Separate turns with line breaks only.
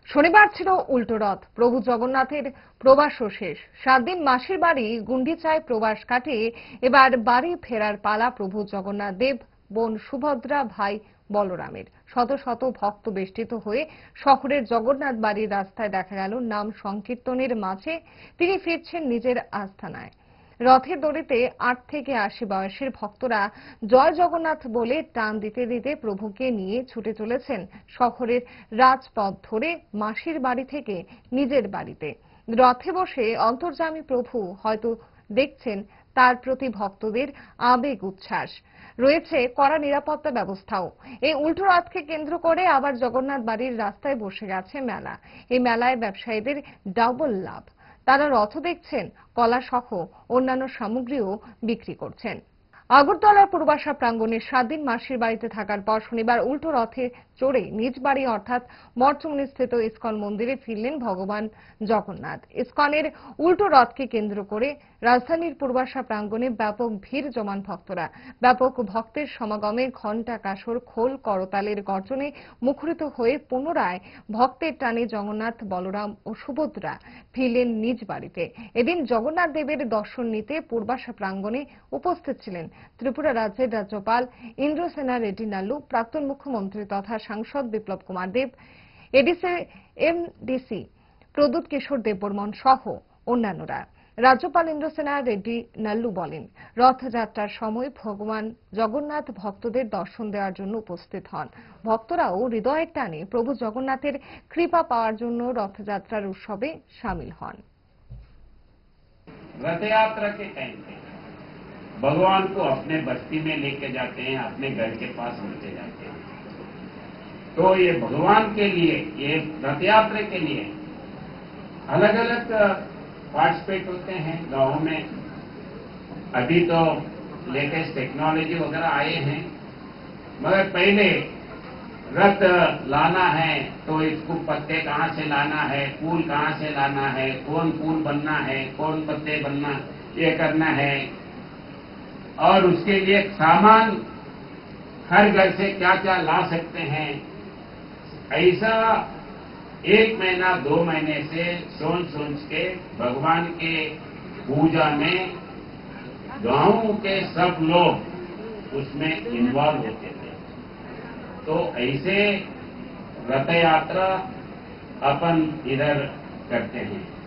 শনিবার ছিল উল্টো রথ। প্রভু জগন্নাথের প্রবাসও শেষ। 7 দিন মাসির বাড়ি গুন্ডিচায় প্রবাস কাটিয়ে এবার বাড়ি ফেরার পালা প্রভু জগন্নাথ দেব, বোন সুভদ্রা, ভাই বলরামের। শত শত ভক্ত বেষ্টিত হয়ে শহরের জগন্নাথ বাড়ির রাস্তায় দেখা গেল নাম সংকীর্তনের মাঝে তিনি ফিরছেন নিজের আস্তানায়। রথের দড়িতে 8 থেকে 80 বয়সের ভক্তরা জয় জগন্নাথ বলে টান দিতে দিতে প্রভুকে নিয়ে ছুটে চলেছেন শহরের রাজপথ ধরে মাসির বাড়ি থেকে নিজের বাড়িতে। রথে বসে অন্তর্যামী প্রভু হয়তো দেখছেন তার প্রতি ভক্তদের আবেগ উচ্ছ্বাস। রয়েছে কড়া নিরাপত্তা ব্যবস্থাও। এই উল্টো রথকে কেন্দ্র করে আবার জগন্নাথ বাড়ির রাস্তায় বসে গেছে মেলা। এই মেলায় ব্যবসায়ীদের ডাবল লাভ। তারা রথ দেখছেন, কলা সহ অন্যান্য সামগ্রীও বিক্রি করছেন। আগরতলার পূর্বাশা প্রাঙ্গণে 7 দিন মাসির বাড়িতে থাকার পর শনিবার উল্টো রথে চড়ে নিজ বাড়ি অর্থাৎ মঠচুমনি স্থিত ইসকন মন্দিরে ফিরলেন ভগবান জগন্নাথ। ইসকনের উল্টো রথকে কেন্দ্র করে রাজধানীর পূর্বাশা প্রাঙ্গণে ব্যাপক ভিড় জমান ভক্তরা। ব্যাপক ভক্তের সমাগমে ঘণ্টা, কাসর, খোল, করতালের গর্জনে মুখরিত হয়ে পুনরায় ভক্তের টানে জগন্নাথ, বলরাম ও সুভদ্রা ফিরলেন নিজ বাড়িতে। এদিন জগন্নাথ দেবের দর্শন নিতে পূর্বাশা প্রাঙ্গণে উপস্থিত ছিলেন ত্রিপুরা রাজ্যের রাজ্যপাল ইন্দ্রসেনা রেড্ডি নাল্লু, প্রাক্তন মুখ্যমন্ত্রী তথা সাংসদ বিপ্লব কুমার দেব, এমডিসি প্রদ্যুৎ কিশোর দেববর্মন সহ অন্যান্যরা। রাজ্যপাল ইন্দ্রসেনা রেড্ডি নাল্লু বলেন, রথযাত্রার সময় ভগবান জগন্নাথ ভক্তদের দর্শন দেওয়ার জন্য উপস্থিত হন। ভক্তরাও হৃদয়ের টানে প্রভু জগন্নাথের কৃপা পাওয়ার জন্য রথযাত্রার উৎসবে সামিল হন।
रथयात्रा के टाइम पे भगवान को अपने बस्ती में लेके जाते हैं, अपने घर के पास लेके जाते हैं। तो ये भगवान के लिए, ये रथयात्रा के लिए अलग अलग पार्टिसिपेट होते हैं गांव में। अभी तो लेटेस्ट टेक्नोलॉजी वगैरह आए हैं, मगर पहले रथ लाना है तो इसको पत्ते कहाँ से लाना है, फूल कहाँ से लाना है, कौन फूल बनना है, कौन पत्ते बनना, ये करना है। और उसके लिए सामान हर घर से क्या क्या ला सकते हैं, ऐसा 1 महीना 2 महीने से सोच के भगवान के पूजा में गांव के सब लोग उसमें इन्वॉल्व होते थे। तो ऐसे रथ यात्रा अपन इधर करते हैं।